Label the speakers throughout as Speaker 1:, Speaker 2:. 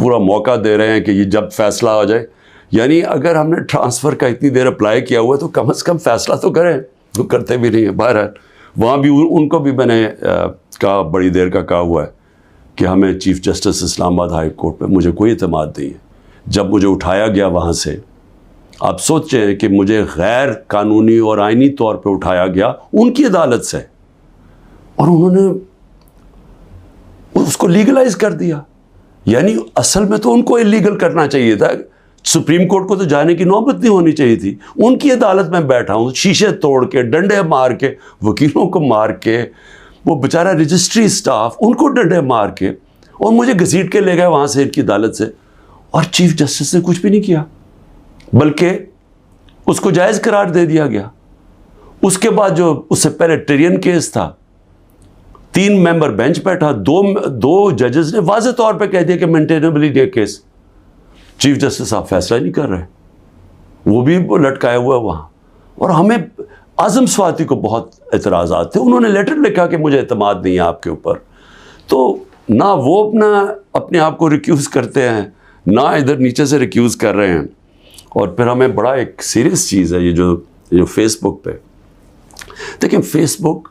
Speaker 1: پورا موقع دے رہے ہیں کہ یہ جب فیصلہ آ جائے. یعنی اگر ہم نے ٹرانسفر کا اتنی دیر اپلائی کیا ہوا ہے تو کم از کم فیصلہ تو کریں. وہ کرتے بھی نہیں ہیں. بہرحال وہاں بھی ان کو بھی میں نے کہا, بڑی دیر کا کہا ہوا ہے کہ ہمیں چیف جسٹس اسلام آباد ہائی کورٹ پہ مجھے کوئی اعتماد نہیں ہے. جب مجھے اٹھایا گیا وہاں سے, آپ سوچیں کہ مجھے غیر قانونی اور آئینی طور پہ اٹھایا گیا ان کی عدالت سے, اور انہوں نے اس کو لیگلائز کر دیا. یعنی اصل میں تو ان کو اللیگل کرنا چاہیے تھا. سپریم کورٹ کو تو جانے کی نوبت نہیں ہونی چاہیے تھی. ان کی عدالت میں بیٹھا ہوں, شیشے توڑ کے, ڈنڈے مار کے, وکیلوں کو مار کے, وہ بیچارہ رجسٹری اسٹاف ان کو ڈنڈے مار کے, اور مجھے گھسیٹ کے لے گئے وہاں سے ان کی عدالت سے. اور چیف جسٹس نے کچھ بھی نہیں کیا, بلکہ اس کو جائز قرار دے دیا گیا. اس کے بعد جو اس سے پہلے ٹرین کیس تھا, 3 ممبر بینچ بیٹھا, دو ججز نے واضح طور پہ کہہ دیا کہ مینٹینیبل کیس. چیف جسٹس صاحب فیصلہ نہیں کر رہے, وہ بھی لٹکائے ہوا ہے وہاں. اور ہمیں اعظم سواتی کو بہت اعتراضات تھے. انہوں نے لیٹر لکھا کہ مجھے اعتماد نہیں ہے آپ کے اوپر. تو نہ وہ اپنے آپ کو ریکیوز کرتے ہیں, نہ ادھر نیچے سے ریکیوز کر رہے ہیں. اور پھر ہمیں بڑا ایک سیریس چیز ہے یہ جو فیس بک پہ دیکھیں, فیس بک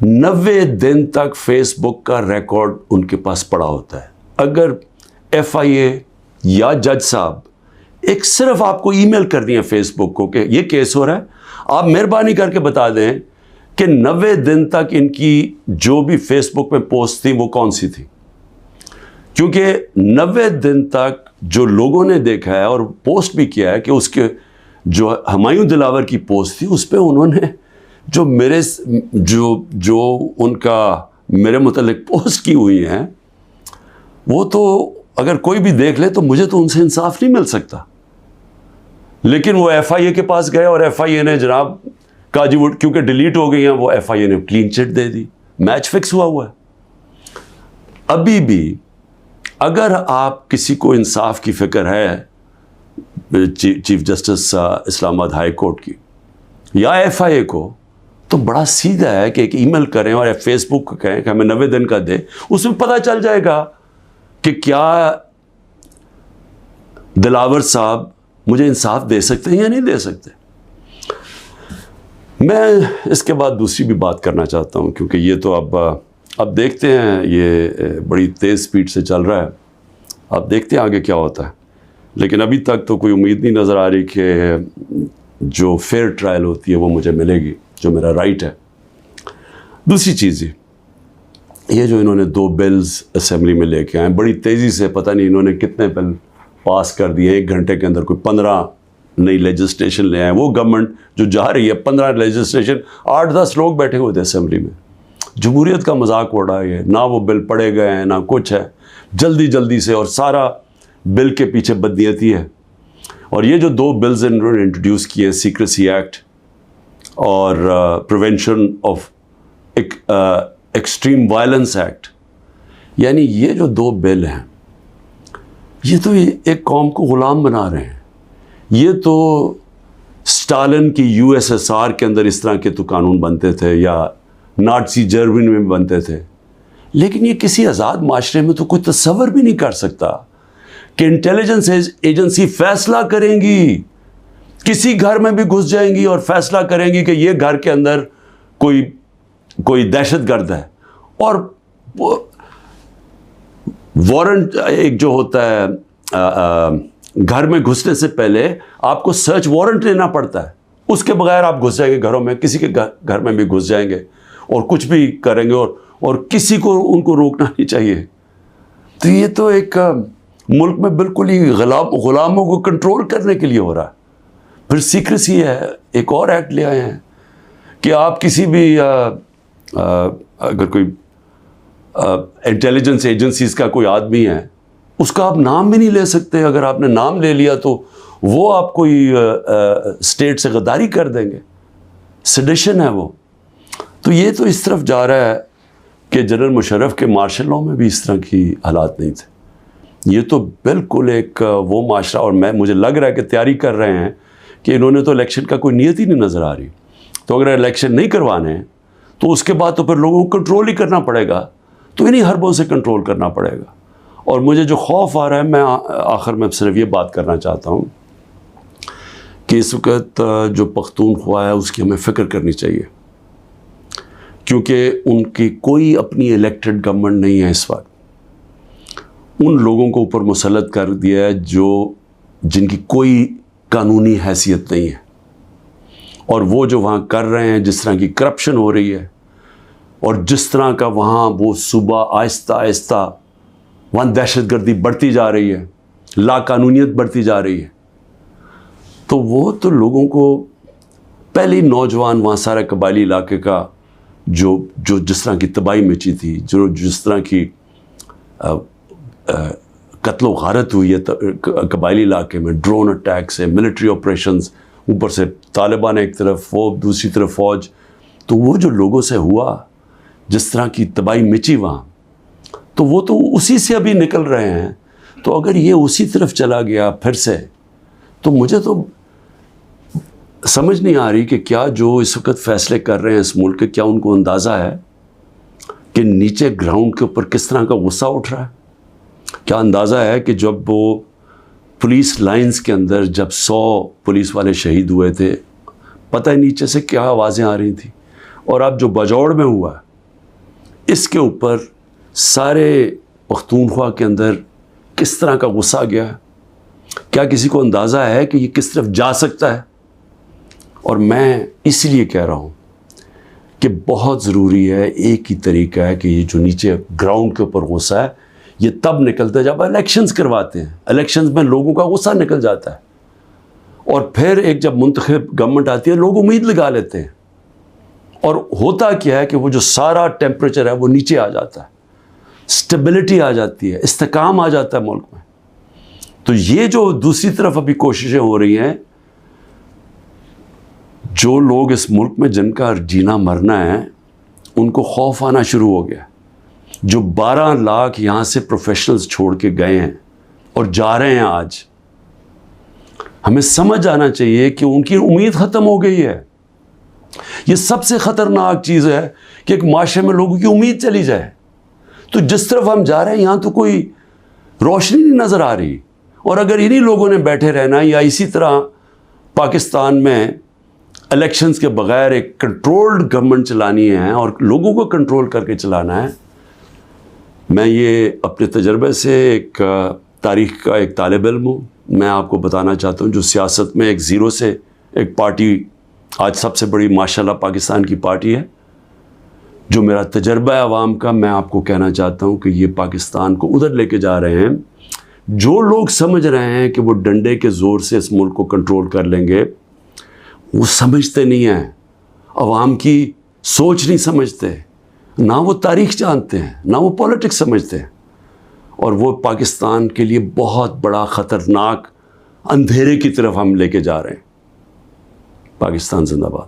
Speaker 1: 90 دن تک فیس بک کا ریکارڈ ان کے پاس پڑا ہوتا ہے. اگر FIA یا جج صاحب ایک صرف آپ کو ای میل کرنی ہے فیس بک کو کہ یہ کیس ہو رہا ہے, آپ مہربانی کر کے بتا دیں کہ 90 دن تک ان کی جو بھی فیس بک پہ پوسٹ تھی وہ کون سی تھی. کیونکہ 90 دن تک جو لوگوں نے دیکھا ہے اور پوسٹ بھی کیا ہے کہ اس کے جو ہمایوں دلاور کی پوسٹ تھی اس پہ انہوں نے جو ان کا میرے متعلق پوسٹ کی ہوئی ہیں, وہ تو اگر کوئی بھی دیکھ لے تو مجھے تو ان سے انصاف نہیں مل سکتا. لیکن وہ FIA کے پاس گئے اور FIA نے جناب کہا جی وہ کیونکہ ڈیلیٹ ہو گئی ہیں, وہ FIA نے کلین چٹ دے دی. میچ فکس ہوا ہے. ابھی بھی اگر آپ کسی کو انصاف کی فکر ہے چیف جسٹس اسلام آباد ہائی کورٹ کی یا FIA کو, تو بڑا سیدھا ہے کہ ایک ای میل کریں اور فیس بک کو کہیں کہ ہمیں 90 دن کا دے. اس میں پتہ چل جائے گا کہ کیا دلاور صاحب مجھے انصاف دے سکتے ہیں یا نہیں دے سکتے. میں اس کے بعد دوسری بھی بات کرنا چاہتا ہوں, کیونکہ یہ تو اب دیکھتے ہیں, یہ بڑی تیز سپیڈ سے چل رہا ہے. اب دیکھتے ہیں آگے کیا ہوتا ہے. لیکن ابھی تک تو کوئی امید نہیں نظر آ رہی کہ جو فیئر ٹرائل ہوتی ہے وہ مجھے ملے گی, جو میرا رائٹ ہے. دوسری چیز یہ جو انہوں نے 2 بلز اسمبلی میں لے کے آئے بڑی تیزی سے, پتہ نہیں انہوں نے کتنے بل پاس کر دیے 1 گھنٹے کے اندر, کوئی 15 نئی لیجسلیشن لے آئے. وہ گورنمنٹ جو جا رہی ہے 15 لیجسلیشن, 8-10 لوگ بیٹھے ہوئے تھے اسمبلی میں. جمہوریت کا مذاق اڑا ہے, نہ وہ بل پڑھے گئے ہیں نہ کچھ ہے, جلدی سے, اور سارا بل کے پیچھے بدنیتی ہے. اور یہ جو 2 بلز انہوں نے انٹروڈیوس کیے ہیں, سیکریسی ایکٹ اور prevention of extreme violence act, یعنی یہ جو 2 بل ہیں یہ تو ایک قوم کو غلام بنا رہے ہیں. یہ تو اسٹالن کی USSR کے اندر اس طرح کے تو قانون بنتے تھے, یا نازی جرمنی میں بنتے تھے. لیکن یہ کسی آزاد معاشرے میں تو کوئی تصور بھی نہیں کر سکتا کہ انٹیلیجنس ایجنسی فیصلہ کریں گی, کسی گھر میں بھی گھس جائیں گی اور فیصلہ کریں گی کہ یہ گھر کے اندر کوئی دہشت گرد ہے, اور وارنٹ ایک جو ہوتا ہے گھر میں گھسنے سے پہلے آپ کو سرچ وارنٹ لینا پڑتا ہے, اس کے بغیر آپ گھس جائیں گے گھروں میں, کسی کے گھر میں بھی گھس جائیں گے اور کچھ بھی کریں گے, اور کسی کو ان کو روکنا نہیں چاہیے. تو یہ تو ایک ملک میں بالکل ہی غلاموں کو کنٹرول کرنے کے لیے ہو رہا ہے. پھر سیکریسی ہے, ایک اور ایکٹ لے آئے ہیں کہ آپ کسی بھی اگر کوئی انٹیلیجنس ایجنسیز کا کوئی آدمی ہے, اس کا آپ نام بھی نہیں لے سکتے. اگر آپ نے نام لے لیا تو وہ آپ کوئی اسٹیٹ سے غداری کر دیں گے, سیڈیشن ہے وہ. تو یہ تو اس طرف جا رہا ہے کہ جنرل مشرف کے مارشل لاء میں بھی اس طرح کی حالات نہیں تھے. یہ تو بالکل ایک وہ معاشرہ, اور مجھے لگ رہا ہے کہ تیاری کر رہے ہیں کہ انہوں نے تو الیکشن کا کوئی نیت ہی نہیں نظر آ رہی. تو اگر الیکشن نہیں کروانے ہیں تو اس کے بعد تو پھر لوگوں کو کنٹرول ہی کرنا پڑے گا, تو انہیں حربوں سے کنٹرول کرنا پڑے گا. اور مجھے جو خوف آ رہا ہے، میں آخر میں صرف یہ بات کرنا چاہتا ہوں کہ اس وقت جو پختونخوا ہے اس کی ہمیں فکر کرنی چاہیے، کیونکہ ان کی کوئی اپنی الیکٹڈ گورنمنٹ نہیں ہے اس وقت. ان لوگوں کو اوپر مسلط کر دیا ہے جن کی کوئی قانونی حیثیت نہیں ہے، اور وہ جو وہاں کر رہے ہیں، جس طرح کی کرپشن ہو رہی ہے اور جس طرح کا وہاں وہ صوبہ آہستہ آہستہ وہاں دہشت گردی بڑھتی جا رہی ہے، لا قانونیت بڑھتی جا رہی ہے، تو وہ تو لوگوں کو پہلے نوجوان وہاں سارے قبائلی علاقے کا جو جس طرح کی تباہی مچی تھی، جس طرح کی قتل و غارت ہوئی ہے قبائلی علاقے میں، ڈرون اٹیک سے، ملٹری آپریشنز، اوپر سے طالبان ایک طرف، وہ دوسری طرف فوج، تو وہ جو لوگوں سے ہوا، جس طرح کی تباہی مچی وہاں، تو وہ تو اسی سے ابھی نکل رہے ہیں. تو اگر یہ اسی طرف چلا گیا پھر سے، تو مجھے تو سمجھ نہیں آ رہی کہ کیا جو اس وقت فیصلے کر رہے ہیں اس ملک کے، کیا ان کو اندازہ ہے کہ نیچے گراؤنڈ کے اوپر کس طرح کا غصہ اٹھ رہا ہے؟ کیا اندازہ ہے کہ جب وہ پولیس لائنز کے اندر جب 100 پولیس والے شہید ہوئے تھے، پتہ ہے نیچے سے کیا آوازیں آ رہی تھیں؟ اور اب جو بجوڑ میں ہوا، اس کے اوپر سارے پختونخوا کے اندر کس طرح کا غصہ گیا ہے؟ کیا کسی کو اندازہ ہے کہ یہ کس طرف جا سکتا ہے؟ اور میں اس لیے کہہ رہا ہوں کہ بہت ضروری ہے، ایک ہی طریقہ ہے کہ یہ جو نیچے گراؤنڈ کے اوپر غصہ ہے، یہ تب نکلتا ہے جب الیکشنز کرواتے ہیں. الیکشنز میں لوگوں کا غصہ نکل جاتا ہے، اور پھر ایک جب منتخب گورنمنٹ آتی ہے، لوگ امید لگا لیتے ہیں، اور ہوتا کیا ہے کہ وہ جو سارا ٹیمپریچر ہے وہ نیچے آ جاتا ہے، اسٹیبلٹی آ جاتی ہے، استحکام آ جاتا ہے ملک میں. تو یہ جو دوسری طرف ابھی کوششیں ہو رہی ہیں، جو لوگ اس ملک میں جن کا جینا مرنا ہے، ان کو خوف آنا شروع ہو گیا. جو 12 لاکھ یہاں سے پروفیشنلز چھوڑ کے گئے ہیں اور جا رہے ہیں، آج ہمیں سمجھ آنا چاہیے کہ ان کی امید ختم ہو گئی ہے. یہ سب سے خطرناک چیز ہے کہ ایک معاشرے میں لوگوں کی امید چلی جائے. تو جس طرف ہم جا رہے ہیں، یہاں تو کوئی روشنی نہیں نظر آ رہی. اور اگر انہی لوگوں نے بیٹھے رہنا، یا اسی طرح پاکستان میں الیکشنز کے بغیر ایک کنٹرولڈ گورنمنٹ چلانی ہے اور لوگوں کو کنٹرول کر کے چلانا ہے. میں یہ اپنے تجربے سے ایک تاریخ کا ایک طالب علم ہوں. میں آپ کو بتانا چاہتا ہوں، جو سیاست میں ایک زیرو سے ایک پارٹی آج سب سے بڑی ماشاءاللہ پاکستان کی پارٹی ہے، جو میرا تجربہ ہے عوام کا، میں آپ کو کہنا چاہتا ہوں کہ یہ پاکستان کو ادھر لے کے جا رہے ہیں. جو لوگ سمجھ رہے ہیں کہ وہ ڈنڈے کے زور سے اس ملک کو کنٹرول کر لیں گے، وہ سمجھتے نہیں ہیں، عوام کی سوچ نہیں سمجھتے، نہ وہ تاریخ جانتے ہیں، نہ وہ پولیٹکس سمجھتے ہیں، اور وہ پاکستان کے لیے بہت بڑا خطرناک اندھیرے کی طرف ہم لے کے جا رہے ہیں. پاکستان زندہ باد.